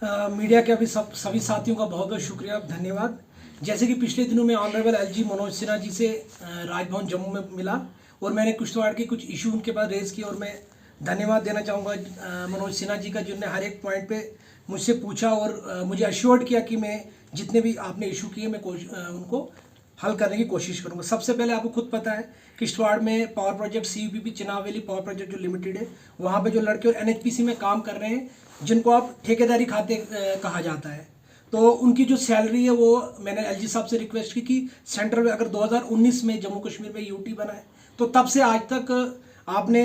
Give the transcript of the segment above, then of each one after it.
Media के अभी सभी साथियों का बहुत बहुत शुक्रिया, धन्यवाद। जैसे कि पिछले दिनों में ऑनरेबल एलजी मनोज सिन्हा जी से राजभवन जम्मू में मिला और मैंने किश्तवाड़ के कुछ इशू उनके पास रेज़ किए और मैं धन्यवाद देना चाहूँगा मनोज सिन्हा जी का, जिन्होंने हर एक पॉइंट पे मुझसे पूछा और मुझे अश्योर्ड किया कि मैं जितने भी आपने इशू किए मैं उनको हल करने की कोशिश करूंगा। सबसे पहले आपको खुद पता है किश्तवाड़ में power project CUPP Chenab valley power project जो लिमिटेड है, वहाँ पे जो लड़के और NHPC में काम कर रहे हैं जिनको आप ठेकेदारी खाते कहा जाता है, तो उनकी जो सैलरी है वो मैंने LG साहब से रिक्वेस्ट की कि सेंट्रल में अगर 2019 में जम्मू कश्मीर में UT बना है तो तब से आज तक आपने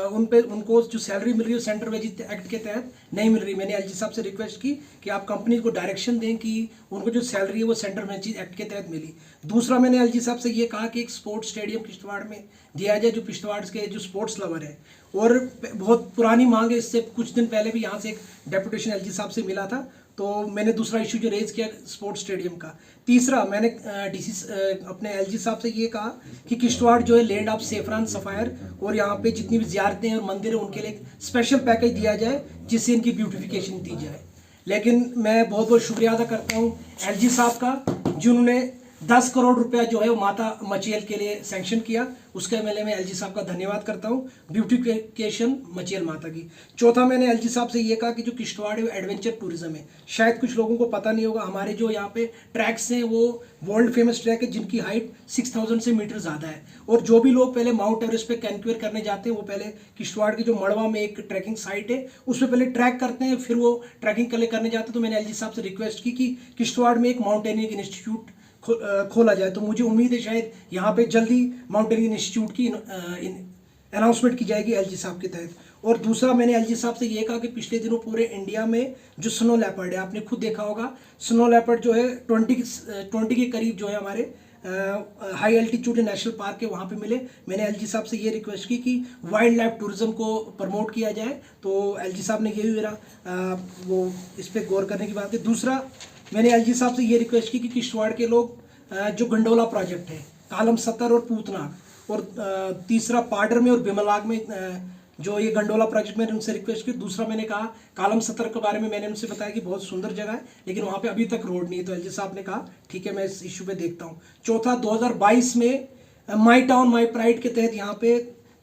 उनको जो सैलरी मिल रही है सेंट्रल वेजेस एक्ट के तहत नहीं मिल रही। मैंने LG साहब से रिक्वेस्ट की कि आप कंपनी को डायरेक्शन दें कि उनको जो सैलरी है वो सेंट्रल वेजेस एक्ट के तहत मिली। दूसरा, मैंने LG साहब से ये कहा कि एक स्पोर्ट्स स्टेडियम किश्तवाड़ में दिया जाए, जो किश्तवाड़ के जो स्पोर्ट्स लवर है, और बहुत पुरानी मांग है, इससे कुछ दिन पहले भी यहाँ से एक डेपुटेशन LG साहब से मिला था, तो मैंने दूसरा इशू जो रेज किया स्पोर्ट्स स्टेडियम का। तीसरा, मैंने DC अपने LG साहब से ये कहा कि किश्तवाड़ जो है लैंड ऑफ सेफरान सफ़ायर और यहाँ पे जितनी भी ज़ियारतें और मंदिर है उनके लिए एक स्पेशल पैकेज दिया जाए जिससे इनकी ब्यूटिफिकेशन दी जाए। लेकिन मैं बहुत बहुत शुक्रिया अदा करता हूँ LG साहब का, जिन्होंने 10 करोड़ रुपया जो है वो माता मचेल के लिए सैंक्शन किया। उसके मेले में LG साहब का धन्यवाद करता हूँ, ब्यूटिफिकेशन मचेल माता की। चौथा, मैंने LG साहब से ये कहा कि जो किश्तवाड़ है वो एडवेंचर टूरिज्म है। शायद कुछ लोगों को पता नहीं होगा, हमारे जो यहाँ पे ट्रैक्स हैं वो वर्ल्ड फेमस ट्रैक है जिनकी हाइट 6000 से मीटर ज़्यादा है, और जो भी लोग पहले माउंट एवरेस्ट पे कैंक्वेयर करने जाते हैं वो पहले किश्तवाड़ की जो मड़वा में एक ट्रैकिंग साइट है उस पर पहले ट्रैक करते हैं, फिर वो ट्रैकिंग करने जाते हैं। तो मैंने LG साहब से रिक्वेस्ट की कि किश्तवाड़ में एक माउंटेनियरिंग इंस्टीट्यूट खोला जाए, तो मुझे उम्मीद है शायद यहाँ पे जल्दी माउंटेनियरिंग इंस्टीट्यूट की अनाउंसमेंट की जाएगी LG साहब के तहत। और दूसरा, मैंने LG साहब से ये कहा कि पिछले दिनों पूरे इंडिया में जो स्नो लेपर्ड है, आपने खुद देखा होगा, स्नो लेपर्ड जो है 20 के करीब जो है हमारे हाई एल्टीट्यूड नेशनल पार्क है वहाँ पे मिले। मैंने LG साहब से ये रिक्वेस्ट की कि वाइल्ड लाइफ टूरिज्म को प्रमोट किया जाए, तो LG साहब ने ये भी मेरा वो इस पर गौर करने की बात है। दूसरा, मैंने LG साहब से ये रिक्वेस्ट की कि किश्तवाड़ के लोग जो गंडोला प्रोजेक्ट है, कालम 70 और पूतनाग, और तीसरा पाडर में और बिमलाग में जो ये गंडोला प्रोजेक्ट, मैंने उनसे रिक्वेस्ट की। दूसरा, मैंने कहा कालम 70 के बारे में मैंने उनसे बताया कि बहुत सुंदर जगह है लेकिन वहाँ पे अभी तक रोड नहीं है, तो LG साहब ने कहा ठीक है मैं इस इशू पे देखता हूँ। चौथा, 2022 में माई टाउन माई प्राइड के तहत यहाँ पे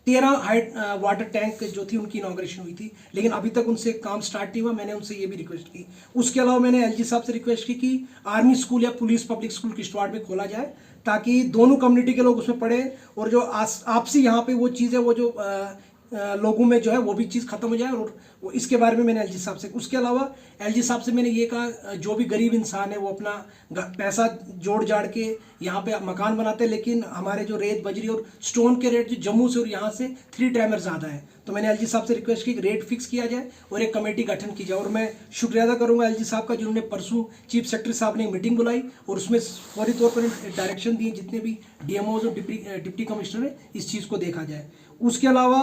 13 हाइट वाटर टैंक जो थी उनकी इनॉग्रेशन हुई थी, लेकिन अभी तक उनसे काम स्टार्ट नहीं हुआ। मैंने उनसे ये भी रिक्वेस्ट की। उसके अलावा मैंने LG साहब से रिक्वेस्ट की कि आर्मी स्कूल या पुलिस पब्लिक स्कूल किश्तवाड़ में खोला जाए ताकि दोनों कम्युनिटी के लोग उसमें पढ़े, और जो आपसी यहाँ पे वो चीज़ है वो जो लोगों में जो है वो भी चीज़ खत्म हो जाए, और वो इसके बारे में मैंने LG साहब से। उसके अलावा LG साहब से मैंने ये कहा जो भी गरीब इंसान है वो अपना पैसा जोड़ जाड़ के यहाँ पे मकान बनाते हैं, लेकिन हमारे जो रेत बजरी और स्टोन के रेट जो जम्मू से और यहाँ से 3 टाइमर ज़्यादा है, तो मैंने LG साहब से रिक्वेस्ट की कि रेट फिक्स किया जाए और एक कमेटी गठन की जाए। और मैं शुक्रिया अदा करूँगा LG साहब का, जिन्होंने परसों चीफ सेक्रेटरी साहब ने मीटिंग बुलाई और उसमें फौरी तौर पर डायरेक्शन दिए जितने भी DMOs और डिप्टी कमिश्नर है इस चीज़ को देखा जाए। उसके अलावा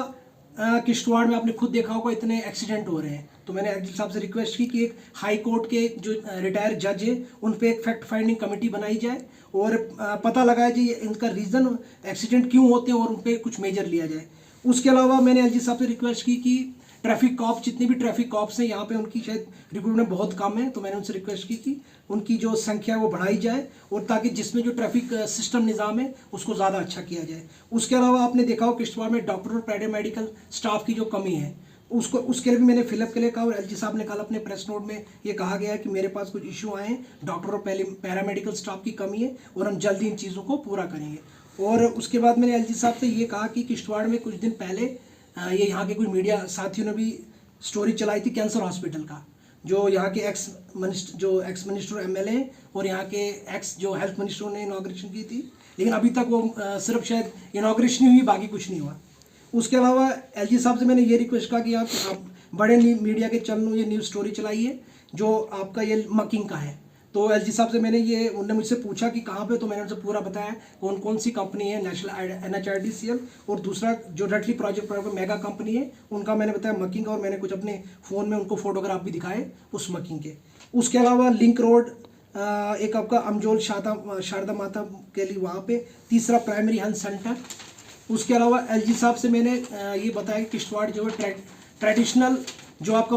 किश्तवाड़ में आपने खुद देखा होगा इतने एक्सीडेंट हो रहे हैं, तो मैंने LG साहब से रिक्वेस्ट की कि एक हाई कोर्ट के जो रिटायर्ड जज है उन पे एक फैक्ट फाइंडिंग कमेटी बनाई जाए और पता लगाया जाए इनका रीज़न एक्सीडेंट क्यों होते हैं और उन पर कुछ मेजर लिया जाए। उसके अलावा मैंने LG साहब से रिक्वेस्ट की कि ट्रैफिक कॉप जितने भी ट्रैफिक कॉप्स हैं यहाँ पे उनकी शायद रिक्रूटमेंट बहुत कम है, तो मैंने उनसे रिक्वेस्ट की कि उनकी जो संख्या है वो बढ़ाई जाए और ताकि जिसमें जो ट्रैफिक सिस्टम निज़ाम है उसको ज़्यादा अच्छा किया जाए। उसके अलावा आपने देखा हो किश्तवाड़ में डॉक्टर और पैरामेडिकल स्टाफ की जो कमी है उसके लिए भी मैंने फिलअप के लिए कहा, और LG साहब ने कल अपने प्रेस नोट में ये कहा गया है कि मेरे पास कुछ इशू आए हैं, डॉक्टर और पैरामेडिकल स्टाफ की कमी है और हम जल्दी इन चीज़ों को पूरा करेंगे। और उसके बाद मैंने LG साहब से ये कहा कि किश्तवाड़ में कुछ दिन पहले ये यहाँ के कोई मीडिया साथियों ने भी स्टोरी चलाई थी कैंसर हॉस्पिटल का, जो यहाँ के एक्स मिनिस्टर MLA और यहाँ के एक्स जो हेल्थ मिनिस्टर ने इनॉग्रेशन की थी, लेकिन अभी तक वो सिर्फ शायद इनॉग्रेशन ही हुई, बाकी कुछ नहीं हुआ। उसके अलावा LG साहब से मैंने ये रिक्वेस्ट कहा कि आप बड़े मीडिया के चैनलों ये न्यूज़ स्टोरी चलाइए जो आपका ये मकिंग का है, तो LG साहब से उन्होंने मुझसे पूछा कि कहाँ पे, तो मैंने उनसे पूरा बताया कौन कौन सी कंपनी है, नेशनल NHRDCL और दूसरा जो रटली प्रोजेक्ट पर मेगा कंपनी है उनका मैंने बताया मकिंग, और मैंने कुछ अपने फ़ोन में उनको फोटोग्राफ भी दिखाए उस मकिंग के। उसके अलावा लिंक रोड एक आपका अमजोल शारदा माता के लिए वहाँ पे, तीसरा प्राइमरी हेल्थ सेंटर। उसके अलावा LG साहब से मैंने ये बताया कि किश्तवाड़ जो है ट्रेडिशनल जो आपका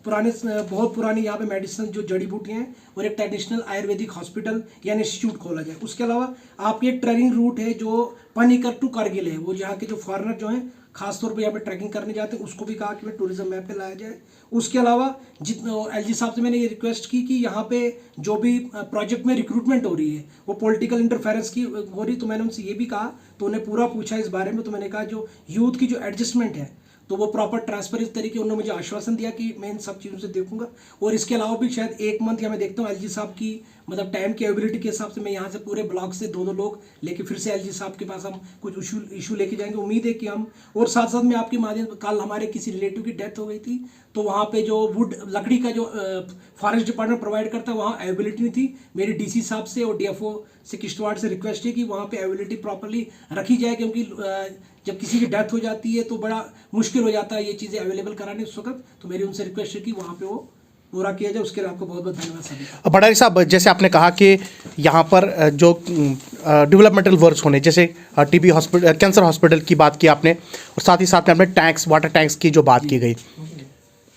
पुराने बहुत पुरानी यहाँ पे मेडिसिन जो जड़ी बूटियाँ हैं और एक ट्रेडिशनल आयुर्वेदिक हॉस्पिटल यानी इंस्टीट्यूट खोला जाए। उसके अलावा आपकी एक ट्रेनिंग रूट है जो पनीकर टू कारगिल है, वो जहाँ के जो फॉरेनर जो हैं खासतौर पे यहाँ पे ट्रैकिंग करने जाते हैं, उसको भी कहा कि मैं टूरिज्म मैप पे लाया जाए। उसके अलावा जितना एलजी साहब से मैंने ये रिक्वेस्ट की कि यहाँ पे जो भी प्रोजेक्ट में रिक्रूटमेंट हो रही है वो पॉलिटिकल इंटरफेरेंस की हो रही, तो मैंने उनसे ये भी कहा, तो उन्हें पूरा पूछा इस बारे में। तो मैंने कहा जो यूथ की जो एडजस्टमेंट है तो वो प्रॉपर ट्रांसपेरेंट तरीके उन्होंने मुझे आश्वासन दिया कि मैं इन सब चीज़ों से देखूंगा। और इसके अलावा भी शायद एक मंथ या मैं देखता हूँ एलजी साहब की मतलब टाइम की एबिलिटी के हिसाब से मैं यहाँ से पूरे ब्लॉक से दो लोग लेके फिर से एलजी साहब के पास हम कुछ इशू लेके जाएंगे। उम्मीद है कि हम, और साथ साथ में आपके माध्यम से कल हमारे किसी रिलेटिव की डेथ हो गई थी, तो वहाँ पे जो वुड लकड़ी का जो फॉरेस्ट डिपार्टमेंट प्रोवाइड करता है वहाँ अवेलेबिलिटी नहीं थी। मेरी डीसी साहब से और डीएफओ से किश्तवाड़ से रिक्वेस्ट है कि वहाँ पे अवेलेबिलिटी प्रॉपर्ली रखी जाए, क्योंकि जब किसी की डेथ हो जाती है तो बड़ा मुश्किल हो जाता है ये चीज़ें अवेलेबल कराने उस वक्त। तो मेरी उनसे रिक्वेस्ट है कि वहाँ पे वो पूरा किया जाए। उसके लिए आपको बहुत बहुत धन्यवाद सभी। भंडारी साहब, जैसे आपने कहा कि यहाँ पर जो डेवलपमेंटल वर्क्स होने, जैसे टीबी हॉस्पिटल, कैंसर हॉस्पिटल की बात की आपने, और साथ ही साथ में आपने टैंक्स, वाटर टैंक्स की जो बात की गई,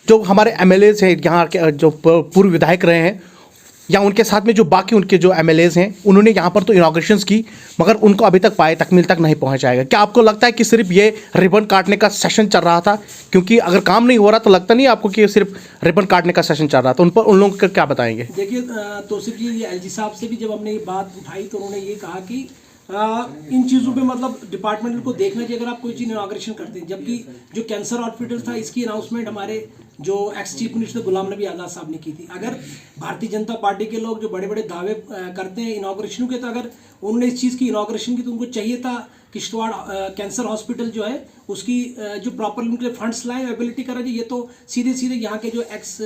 जो हमारे एमएलएज हैं यहाँ के जो पूर्व विधायक रहे हैं या उनके साथ में जो बाकी उनके जो एमएलएज हैं, उन्होंने यहाँ पर तो इनॉग्रेशंस की मगर उनको अभी तक पाए तकमील तक नहीं पहुँचाएगा। क्या आपको लगता है कि सिर्फ ये रिबन काटने का सेशन चल रहा था? क्योंकि अगर काम नहीं हो रहा तो लगता नहीं आपको कि सिर्फ रिबन काटने का सेशन चल रहा था। उन लोगों को क्या बताएंगे? देखिए तौसीफ जी, ये एलजी साहब से भी जब हमने ये बात उठाई तो उन्होंने ये कहा कि इन चीज़ों पे मतलब डिपार्टमेंट को देखना चाहिए अगर आप कोई चीज़ इनॉग्रेशन करते हैं। जबकि जो कैंसर हॉस्पिटल था इसकी अनाउंसमेंट हमारे जो ex chief minister Ghulam Nabi Azad साहब ने की थी। अगर भारतीय जनता पार्टी के लोग जो बड़े बड़े दावे करते हैं इनॉग्रेशन के, तो अगर उन्होंने इस चीज़ की इनॉग्रेशन की तो उनको चाहिए था किश्तवाड़ कैंसर हॉस्पिटल जो है उसकी जो प्रॉपर उनके फंड्स लाए, एबिलिटी करा जाए। ये तो सीधे सीधे यहाँ के जो एक्स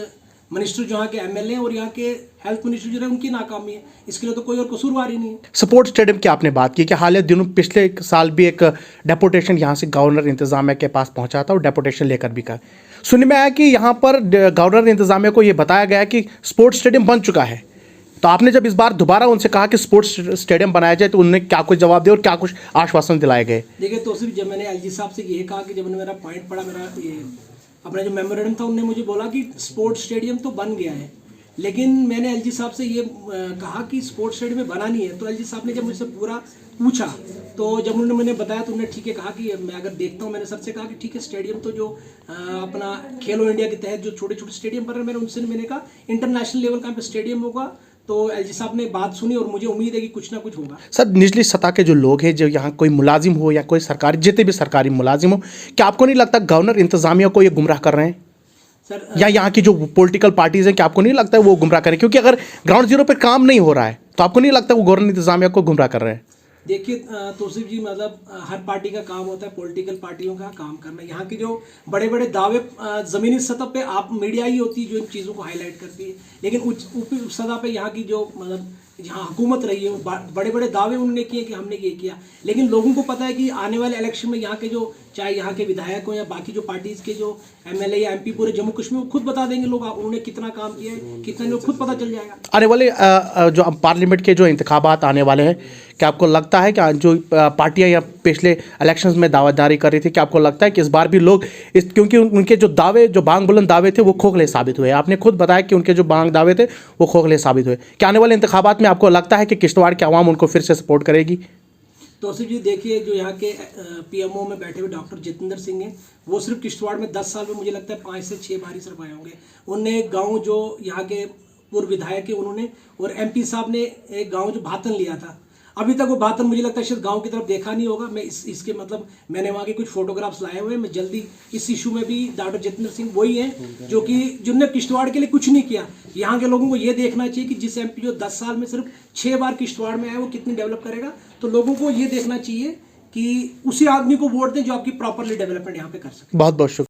मिनिस्टर जो यहाँ के एमएलए और यहाँ के हेल्थ मिनिस्टर जो है उनकी नाकामी है, इसके लिए तो कोई और कसूरवार ही नहीं है। स्पोर्ट्स स्टेडियम की आपने बात की कि हाल दिनों पिछले एक साल भी एक डेपुटेशन यहाँ से गवर्नर इंतजामिया के पास पहुँचा था और डेपुटेशन लेकर भी का सुनने में आया कि यहाँ पर गवर्नर इंतजामिया को ये बताया गया कि स्पोर्ट्स स्टेडियम बन चुका है। तो आपने जब इस बार दोबारा उनसे कहा कि स्पोर्ट्स स्टेडियम बनाया जाए तो उन्होंने क्या कुछ जवाब दिया और क्या कुछ आश्वासन दिलाए गए? देखिए तो सिर्फ जब मैंने एलजी साहब से ये कहा कि जब मेरा पॉइंट पड़ा, मेरा ये अपना जो मेमोरेंडम था, उन्होंने मुझे बोला कि स्पोर्ट्स स्टेडियम तो बन गया है, लेकिन मैंने एलजी साहब से ये कहा कि स्पोर्ट्स स्टेडियम में बना नहीं है। तो एलजी साहब ने जब मुझसे पूरा पूछा तो जब उन्होंने मैंने बताया तो उन्होंने ठीक है कहा कि मैं अगर देखता हूँ, मैंने सर से कहा कि ठीक है स्टेडियम तो जो अपना खेलो इंडिया के तहत जो छोटे छोटे स्टेडियम बन रहे हैं, मैंने कहा इंटरनेशनल लेवल का स्टेडियम होगा। तो एलजी साहब ने बात सुनी और मुझे उम्मीद है कि कुछ ना कुछ होगा। सर, निचली सतह के जो लोग हैं, जो यहाँ कोई मुलाजिम हो या कोई सरकारी, जितने भी सरकारी मुलाजिम हो, क्या आपको नहीं लगता गवर्नर इंतजामिया को ये गुमराह कर रहे हैं सर? या यहाँ की जो पॉलिटिकल पार्टीज हैं, क्या आपको नहीं लगता है वो गुमराह करें? क्योंकि अगर ग्राउंड जीरो पे काम नहीं हो रहा है तो आपको नहीं लगता वो गवर्नर इंतजामिया को गुमराह कर रहे हैं? देखिए तौसीफ जी, मतलब हर पार्टी का काम होता है, पॉलिटिकल पार्टियों का काम करना। यहाँ के जो बड़े बड़े दावे ज़मीनी सतह पे आप मीडिया ही होती है जो इन चीज़ों को हाईलाइट करती है, लेकिन उच्च सतह पे यहाँ की जो मतलब जहाँ हुकूमत रही है बड़े बड़े दावे उन्होंने किए कि हमने ये किया, लेकिन लोगों को पता है कि आने वाले इलेक्शन में यहाँ के जो चाहे यहाँ के विधायक हो या बाकी जो पार्टीज के जो एमएलए या एमपी पूरे जम्मू कश्मीर खुद बता देंगे लोग उन्होंने कितना काम किया है, कितना नहीं, खुद पता चल जाएगा। आने वाले जो पार्लियामेंट के जो इंतखाबात आने वाले हैं, क्या आपको लगता है कि जो पार्टियां या पिछले इलेक्शंस में दावेदारी कर रही थी, क्या आपको लगता है कि इस बार भी लोग क्योंकि उनके जो दावे, जो बांग बुलंद दावे थे वो खोखले साबित हुए? आपने खुद बताया कि उनके जो बांग दावे थे वो खोखले साबित हुए। क्या आने वाले इंतखाबात में आपको लगता है कि किश्तवाड़ की आवाम उनको फिर से सपोर्ट करेगी? तौसीफ जी देखिए, जो यहाँ के पीएमओ में बैठे हुए डॉक्टर जितेंद्र सिंह हैं, वो सिर्फ किश्तवाड़ में 10 साल में मुझे लगता है 5 से 6 बार ही सिर्फ आए होंगे। उनने एक गाँव जो यहाँ के पूर्व विधायक है उन्होंने, और एमपी साहब ने एक गाँव जो भातन लिया था, अभी तक वो बात मुझे लगता है शायद गांव की तरफ देखा नहीं होगा। मैं इसके मतलब मैंने वहाँ के कुछ फोटोग्राफ्स लाए हुए हैं। मैं जल्दी इस इशू में भी, डॉक्टर जितेंद्र सिंह वही हैं जो कि जिन्होंने किश्तवाड़ के लिए कुछ नहीं किया। यहाँ के लोगों को ये देखना चाहिए कि जिस एमपी जो 10 साल में सिर्फ 6 बार किश्तवाड़ में आया वो कितनी डेवलप करेगा। तो लोगों को ये देखना चाहिए कि उसी आदमी को वोट दें जो आपकी प्रॉपरली डेवलपमेंट यहाँ पे कर सके। बहुत बहुत शुक्रिया।